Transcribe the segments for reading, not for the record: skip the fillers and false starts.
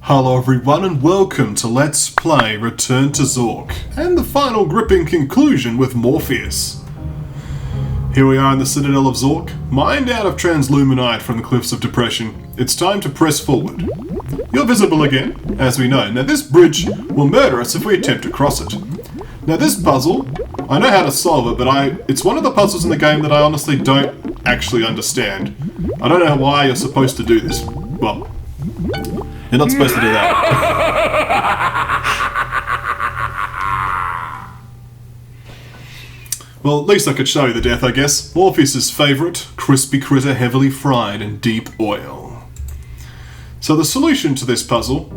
Hello everyone and welcome to Let's Play Return to Zork, and the final gripping conclusion with Morphius. Here we are in the Citadel of Zork, mined out of transluminite from the Cliffs of Depression. It's time to press forward. You're visible again, as we know. Now this bridge will murder us if we attempt to cross it. Now this puzzle, I know how to solve it, but it's one of the puzzles in the game that I honestly don't actually understand. I don't know why you're supposed to do this. Well, you're not supposed to do that. Well, at least I could show you the death, I guess. Morpheus' favourite, crispy critter heavily fried in deep oil. So the solution to this puzzle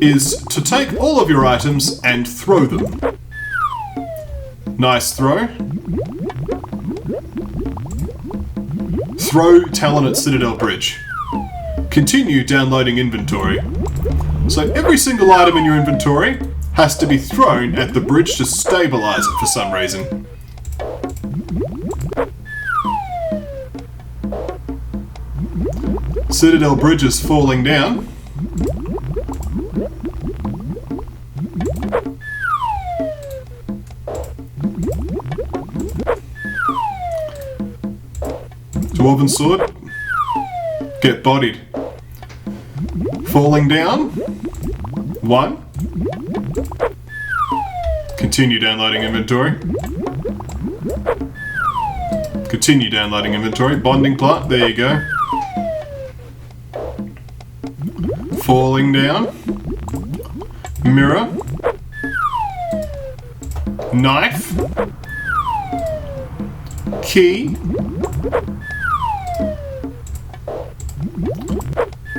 is to take all of your items and throw them. Nice throw. Throw Talon at Citadel Bridge. Continue downloading inventory. So every single item in your inventory has to be thrown at the bridge to stabilize it for some reason. Citadel Bridge is falling down. Dwarven sword. Get bodied. Falling down. 1. Continue downloading inventory. Continue downloading inventory. Bonding plant. There you go. Falling down. Mirror. Knife. Key.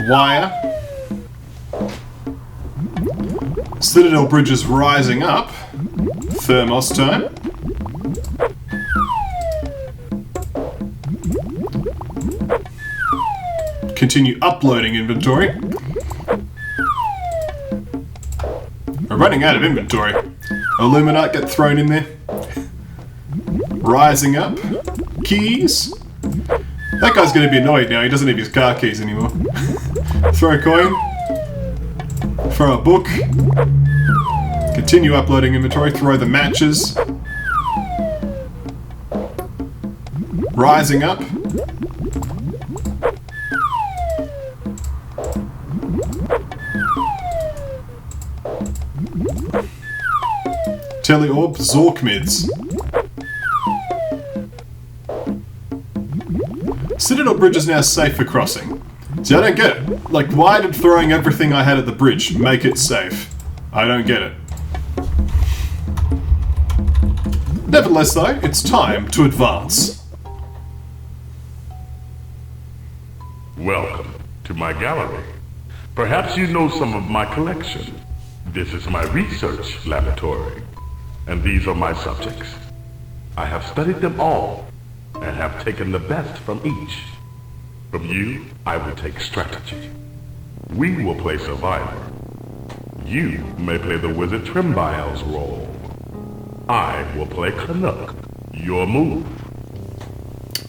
Wire. Citadel Bridge is rising up. Thermos time. Continue uploading inventory. We're running out of inventory. Illuminite get thrown in there. Rising up. Keys. That guy's going to be annoyed now. He doesn't have his car keys anymore. Throw a coin. Throw a book. Continue uploading inventory. Throw the matches. Rising up. Teleorb. Zork mids. Citadel Bridge is now safe for crossing. See, I don't get it. Like, why did throwing everything I had at the bridge make it safe? I don't get it. Nevertheless, though, it's time to advance. Welcome to my gallery. Perhaps you know some of my collection. This is my research laboratory, and these are my subjects. I have studied them all, and have taken the best from each. From you, I will take strategy. We will play survivor. You may play the wizard Trimbile's role. I will play Canuck. Your move.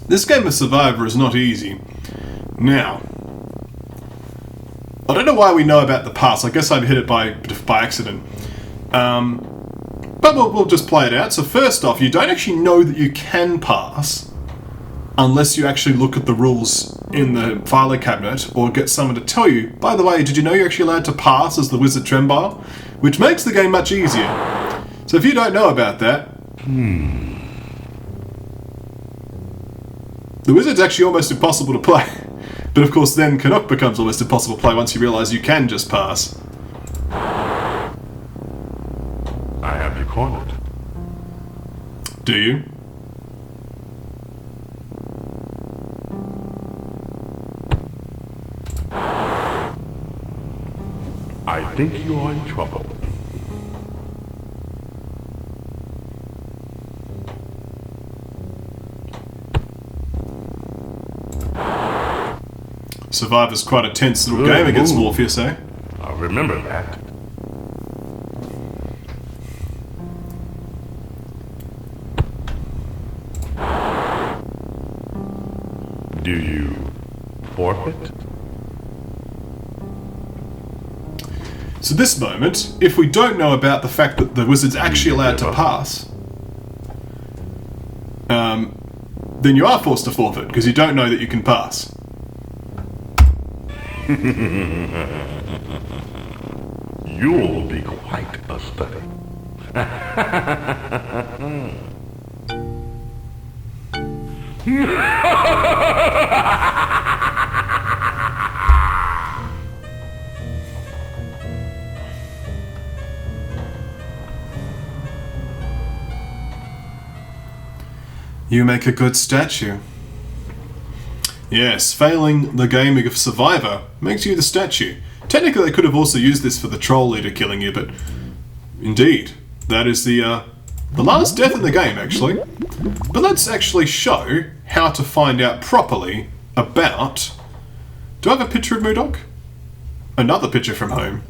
This game of Survivor is not easy. Now, I don't know why we know about the pass. I guess I've hit it by accident. But we'll just play it out. So first off, you don't actually know that you can pass unless you actually look at the rules in the filer cabinet or get someone to tell you, by the way, did you know you're actually allowed to pass as the Wizard Trembile? Which makes the game much easier. So if you don't know about that... The Wizard's actually almost impossible to play. But of course then Canuck becomes almost impossible to play once you realise you can just pass. I have you cornered. Do you? I think you are in trouble. Survivor's quite a tense little Good game against move. Morphius, eh? I'll remember that. Do you forfeit? So this moment, if we don't know about the fact that the wizard's actually allowed to pass, then you are forced to forfeit, because you don't know that you can pass. You'll be quite a study. You make a good statue. Yes, failing the game of Survivor makes you the statue. Technically, they could have also used this for the troll leader killing you, but indeed, that is the last death in the game, actually. But let's actually show how to find out properly about... Do I have a picture of Murdoch? Another picture from home.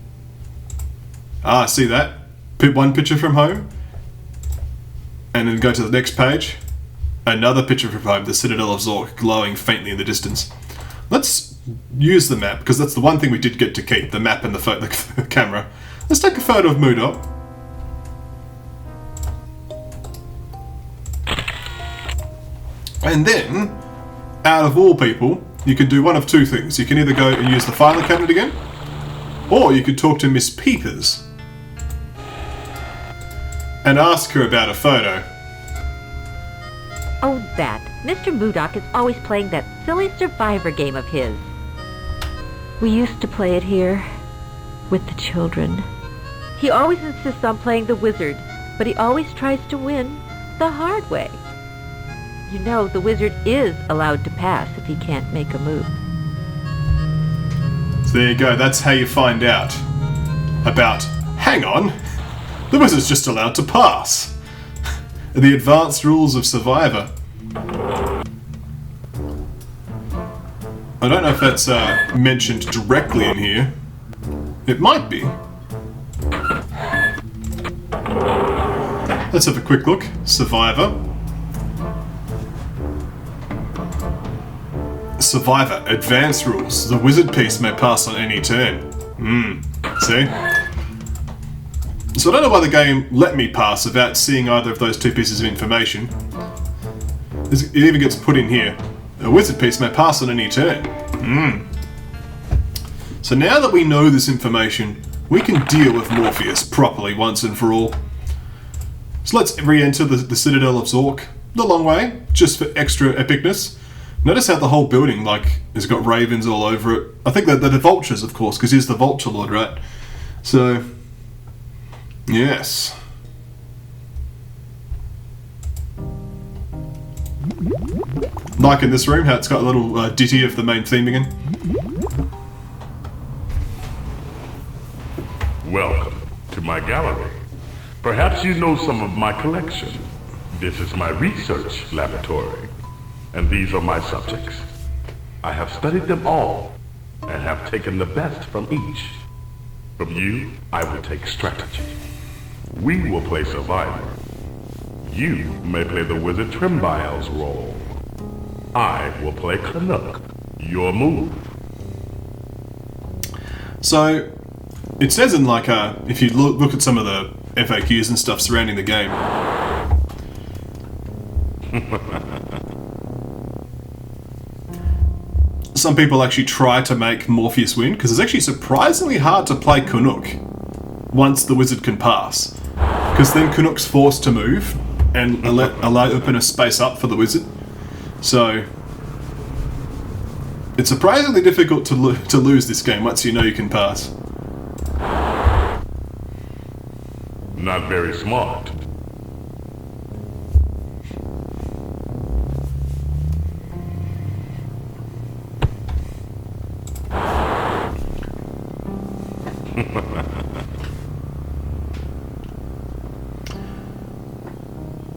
Ah, see that? One picture from home. And then go to the next page. Another picture from home, the Citadel of Zork, glowing faintly in the distance. Let's use the map, because that's the one thing we did get to keep, the map and the camera. Let's take a photo of Murdoch. And then, out of all people, you can do one of two things. You can either go and use the filer cabinet again, or you could talk to Miss Peepers and ask her about a photo. Oh, that. Mr. Murdoch is always playing that silly Survivor game of his. We used to play it here, with the children. He always insists on playing the wizard, but he always tries to win the hard way. You know, the wizard is allowed to pass if he can't make a move. So there you go, that's how you find out about, hang on, the wizard's just allowed to pass. The advanced rules of Survivor. I don't know if that's mentioned directly in here. It might be. Let's have a quick look. Survivor. Survivor. Advanced rules. The wizard piece may pass on any turn. See? So I don't know why the game let me pass without seeing either of those two pieces of information. It even gets put in here. A wizard piece may pass on any turn. So now that we know this information, we can deal with Morphius properly once and for all. So let's re-enter the Citadel of Zork the long way, just for extra epicness. Notice how the whole building, has got ravens all over it. I think that they're the vultures, of course, because he's the Vulture Lord, right? So... yes. Like in this room, how it's got a little ditty of the main theme again. Welcome to my gallery. Perhaps you know some of my collection. This is my research laboratory, and these are my subjects. I have studied them all, and have taken the best from each. From you, I will take strategy. We will play Survivor. You may play the Wizard Trimbile's role. I will play Canuck, your move. So, it says in if you look at some of the FAQs and stuff surrounding the game. Some people actually try to make Morpheus win, because it's actually surprisingly hard to play Canuck once the wizard can pass. Because then Canuck's forced to move and open a space up for the wizard. So, it's surprisingly difficult to lose this game once you know you can pass. Not very smart.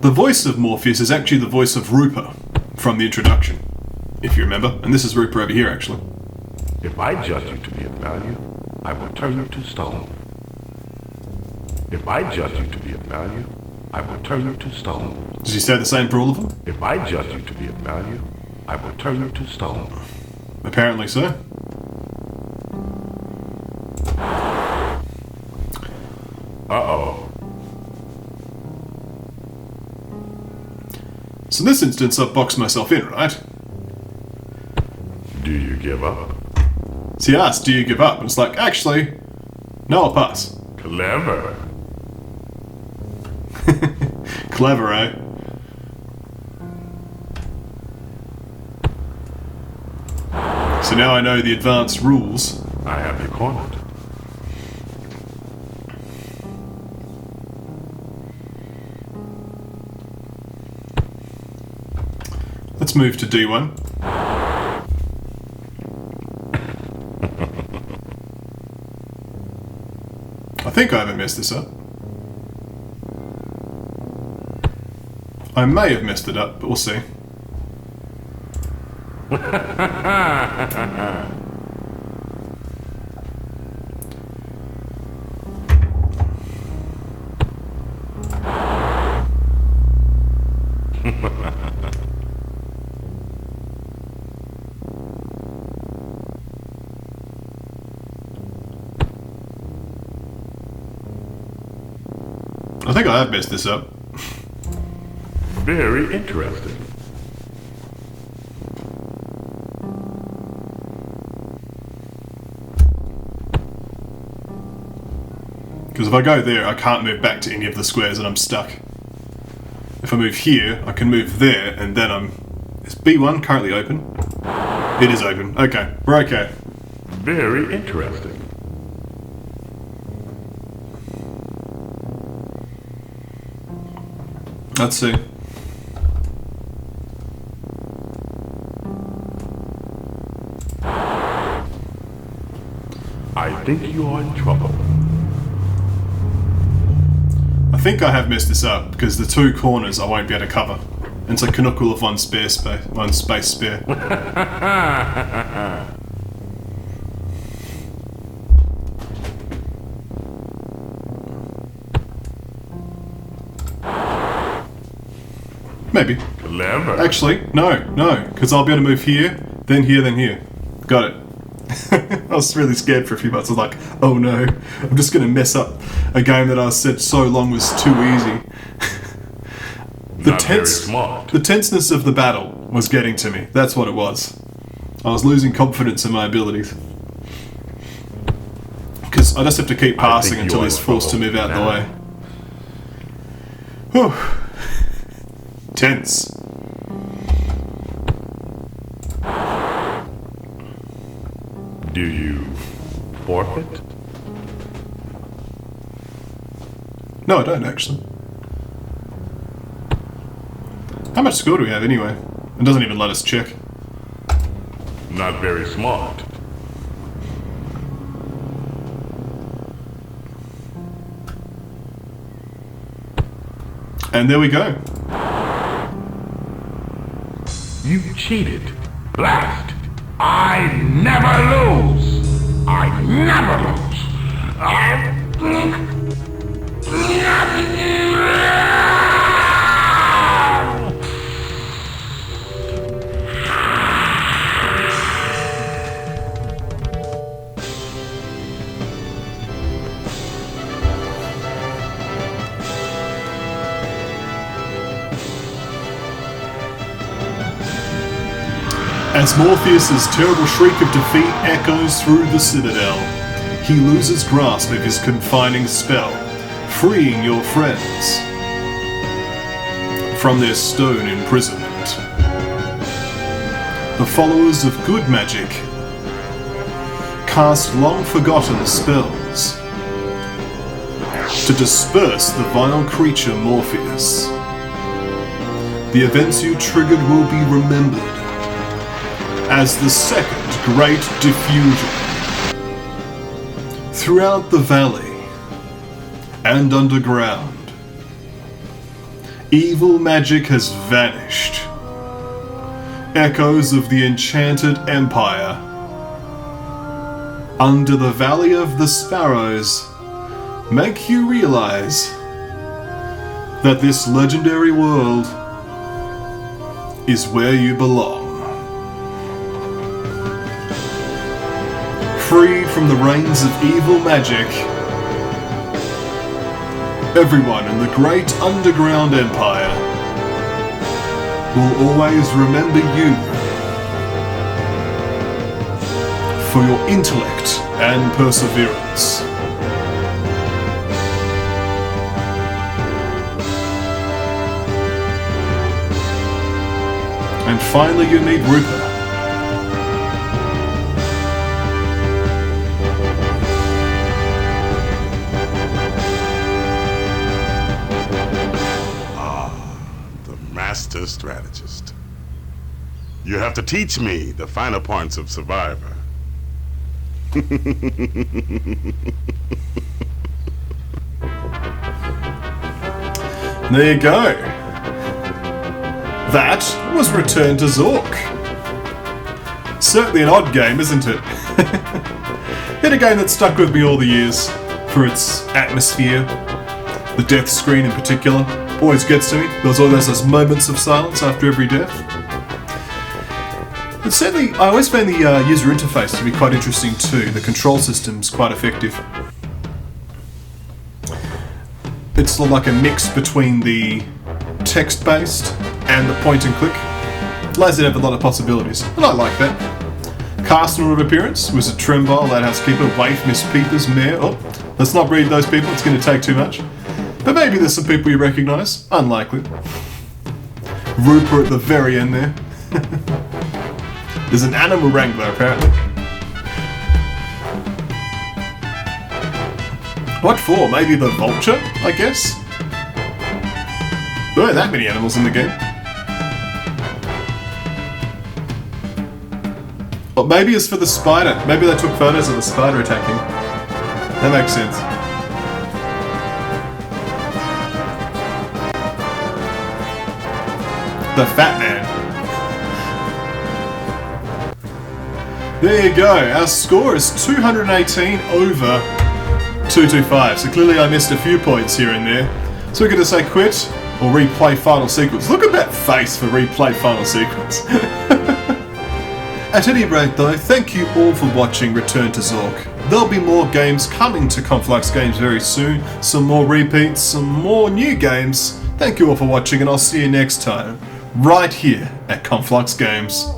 The voice of Morpheus is actually the voice of Rupert from the introduction, if you remember. And this is Rupert over here, actually. If I judge you to be of value, I will turn you to stone. If I judge you to be of value, I will turn you to stone. Does he say the same for all of them? If I judge you to be of value, I will turn you to stone. Apparently so. Uh-oh. So in this instance, I've boxed myself in, right? Do you give up? So he asked, do you give up? And it's like, actually, no, I'll pass. Clever. Clever, eh? So now I know the advanced rules. I have you cornered. Let's move to D1. I think I haven't messed this up. I may have messed it up, but we'll see. I think I have messed this up. Very interesting. Because if I go there, I can't move back to any of the squares and I'm stuck. If I move here, I can move there and then I'm... Is B1 currently open? It is open. Okay, we're okay. Very interesting. Let's see. I think you are in trouble. I think I have messed this up because the two corners I won't be able to cover. And it's a knuckle of one space spare. Maybe. Clever. Actually, no, because I'll be able to move here, then here, then here. Got it. I was really scared for a few months. I was like, oh no, I'm just going to mess up a game that I said so long was too easy. Not very smart. The tenseness of the battle was getting to me. That's what it was. I was losing confidence in my abilities. Because I just have to keep passing until he's forced to move out the way. Whew. Tense. Do you forfeit? No, I don't actually. How much score do we have anyway? It doesn't even let us check. Not very smart. And there we go. You cheated. Blast! I never lose! I never As Morphius' terrible shriek of defeat echoes through the Citadel, he loses grasp of his confining spell, freeing your friends from their stone imprisonment. The followers of good magic cast long-forgotten spells to disperse the vile creature Morphius. The events you triggered will be remembered as the second Great Diffusion. Throughout the valley and underground, evil magic has vanished. Echoes of the enchanted empire under the Valley of the Sparrows make you realize that this legendary world is where you belong. Freed from the reigns of evil magic, everyone in the great underground empire will always remember you for your intellect and perseverance. And finally you meet Rupert. Master strategist. You have to teach me the finer parts of Survivor. There you go. That was Return to Zork. Certainly an odd game, isn't it? Yet a game that stuck with me all the years for its atmosphere. The death screen in particular always gets to me. There's always those moments of silence after every death. And certainly, I always found the user interface to be quite interesting too. The control system's quite effective. It's sort of like a mix between the text-based and the point and click. Allows you to have a lot of possibilities, and I like that. Cast and order of appearance was a Trembile, Lighthouse Keeper, Waif, Miss Peepers, Mare. Oh, let's not read those people, it's going to take too much. But maybe there's some people you recognise. Unlikely. Rupert at the very end there. There's an animal wrangler, apparently. What for? Maybe the vulture, I guess? There aren't that many animals in the game. Or maybe it's for the spider. Maybe they took photos of the spider attacking. That makes sense. The fat man. There you go. Our score is 218 over 225. So clearly I missed a few points here and there. So we're going to say quit or replay final sequence. Look at that face for replay final sequence. At any rate though, thank you all for watching Return to Zork. There'll be more games coming to KonfluxGames very soon. Some more repeats, some more new games. Thank you all for watching and I'll see you next time. Right here at KonfluxGames.